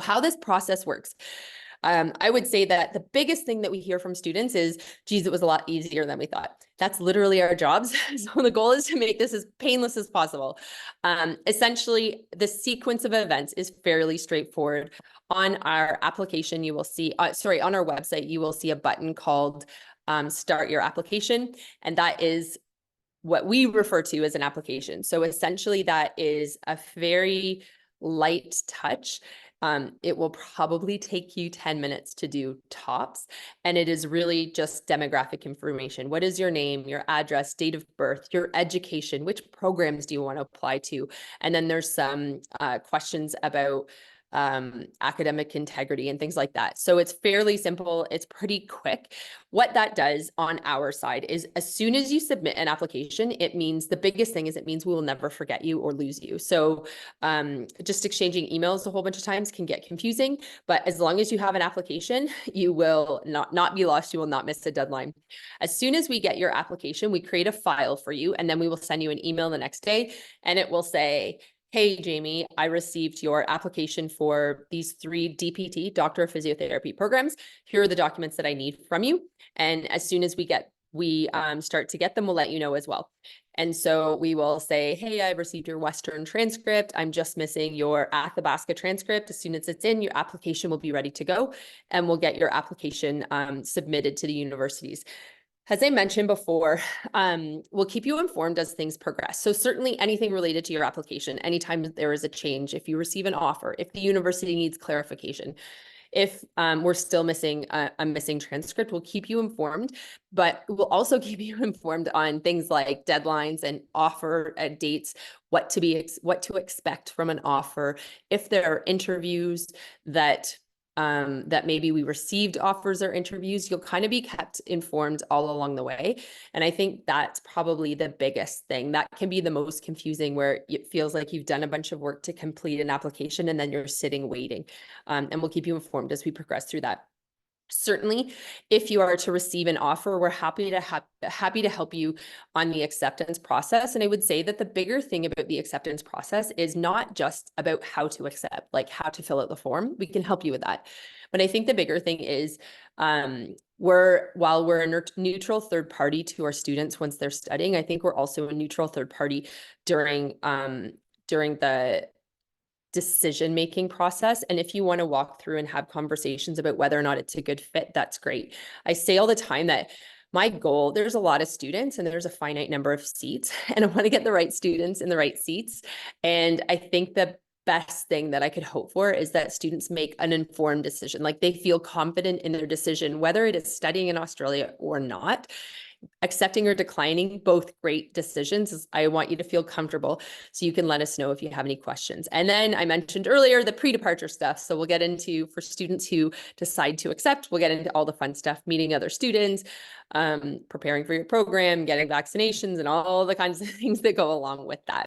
how this process works. I would say that the biggest thing that we hear from students is, geez, it was a lot easier than we thought. That's literally our jobs. So the goal is to make this as painless as possible. Essentially, the sequence of events is fairly straightforward. On our application, you will see, on our website, you will see a button called Start Your Application. And that is what we refer to as an application. So essentially, that is a very light touch. It will probably take you 10 minutes to do tops. And it is really just demographic information. What is your name, your address, date of birth, your education, which programs do you want to apply to? And then there's some questions about academic integrity and things like that. So it's fairly simple. It's pretty quick. What that does on our side is, as soon as you submit an application, it means, the biggest thing is, it means we will never forget you or lose you. So just exchanging emails a whole bunch of times can get confusing, but as long as you have an application, you will not be lost. You will not miss a deadline. As soon as we get your application, we create a file for you, and then we will send you an email the next day, and it will say, hey, Jamie, I received your application for these 3 DPT, Doctor of Physiotherapy programs. Here are the documents that I need from you. And as soon as we start to get them, we'll let you know as well. And so we will say, hey, I received your Western transcript. I'm just missing your Athabasca transcript. As soon as it's in, your application will be ready to go, and we'll get your application submitted to the universities. As I mentioned before, we'll keep you informed as things progress. So certainly anything related to your application, anytime there is a change, if you receive an offer, if the university needs clarification, if we're still missing a missing transcript, we'll keep you informed, but we'll also keep you informed on things like deadlines and offer dates, what to expect from an offer, if there are interviews that maybe we received offers or interviews. You'll kind of be kept informed all along the way. And I think that's probably the biggest thing. That can be the most confusing, where it feels like you've done a bunch of work to complete an application and then you're sitting waiting. And we'll keep you informed as we progress through that. Certainly, if you are to receive an offer, we're happy to help you on the acceptance process. And I would say that the bigger thing about the acceptance process is not just about how to accept, like how to fill out the form. We can help you with that. But I think the bigger thing is, while we're a neutral third party to our students once they're studying, I think we're also a neutral third party during the decision-making process. And if you want to walk through and have conversations about whether or not it's a good fit, that's great. I say all the time that my goal, there's a lot of students and there's a finite number of seats, and I want to get the right students in the right seats. And I think the best thing that I could hope for is that students make an informed decision, like they feel confident in their decision, whether it is studying in Australia or not. Accepting or declining, both great decisions. I want you to feel comfortable, so you can let us know if you have any questions. And then I mentioned earlier the pre-departure stuff. So we'll get into, for students who decide to accept, we'll get into all the fun stuff, meeting other students, preparing for your program, getting vaccinations, and all the kinds of things that go along with that.